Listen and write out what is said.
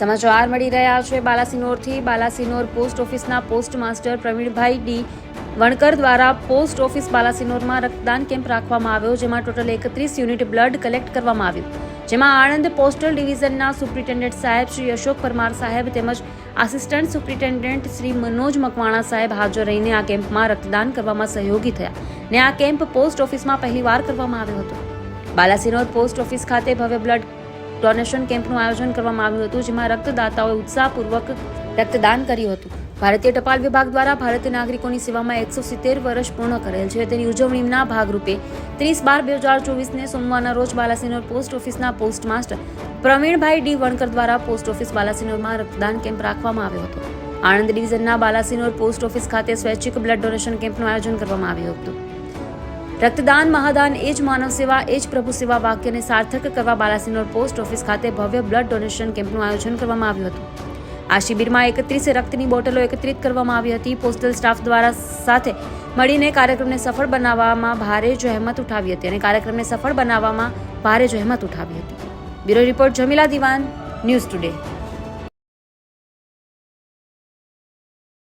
સમાચાર મળી રહ્યા છે બાલાસિનોરથી. બાલાસિનોર પોસ્ટ ઓફિસના પોસ્ટ માસ્ટર પ્રવીણભાઈ ડી વણકર દ્વારા પોસ્ટ ઓફિસ બાલાસિનોરમાં રક્તદાન કેમ્પ રાખવામાં આવ્યો, જેમાં ટોટલ 31 યુનિટ બ્લડ કલેક્ટ કરવામાં આવ્યું, જેમાં આણંદ પોસ્ટલ ડિવિઝનના સુપ્રિન્ટેન્ડન્ટ સાહેબ શ્રી અશોક પરમાર સાહેબ તેમજ આસિસ્ટન્ટ સુપ્રિન્ટેન્ડન્ટ શ્રી મનોજ મકવાણા સાહેબ હાજર રહીને આ કેમ્પમાં રક્તદાન કરવામાં સહયોગી થયા ને આ કેમ્પ પોસ્ટ ઓફિસમાં પહેલીવાર કરવામાં આવ્યો હતો. બાલાસિનોર પોસ્ટ ઓફિસ ખાતે ભવ્ય બ્લડ ડોનેશન કેમ્પનું આયોજન કરવામાં આવ્યું હતું, જેમાં રક્તદાતાઓએ ઉત્સાહપૂર્વક રક્તદાન કર્યું હતું. ભારતીય ટપાલ વિભાગ દ્વારા ભારતીય નાગરિકોની સેવામાં 170 વર્ષ પૂર્ણ કરેલ છે, તેની ઉજવણીના ભાગરૂપે 30/12/2024ને સોમવારના રોજ બાલાસિનોર પોસ્ટ ઓફિસના પોસ્ટ માસ્ટર પ્રવીણભાઈ ડી વણકર દ્વારા પોસ્ટ ઓફિસ બાલાસિનોરમાં રક્તદાન કેમ્પ રાખવામાં આવ્યો હતો. આણંદ ડિવિઝનના બાલાસિનોર પોસ્ટ ઓફિસ ખાતે સ્વૈચ્છિક બ્લડ ડોનેશન કેમ્પનું આયોજન કરવામાં આવ્યું હતું. રક્તદાન મહાદાન એ જ માનવ સેવા એ જ પ્રભુ સેવા વાક્યને સાર્થક કરવા બાલાસિનોર પોસ્ટ ઓફિસ ખાતે ભવ્ય બ્લડ ડોનેશન કેમ્પનું આયોજન કરવામાં આવ્યું હતું. આ શિબિરમાં 31 રક્તની બોટલો એકત્રિત કરવામાં આવી હતી. પોસ્ટલ સ્ટાફ દ્વારા સાથે મળીને કાર્યક્રમને સફળ બનાવવામાં ભારે જહેમત ઉઠાવી હતી. બ્યુરો રિપોર્ટ જમીલા દિવાન, ન્યૂઝ ટુડે.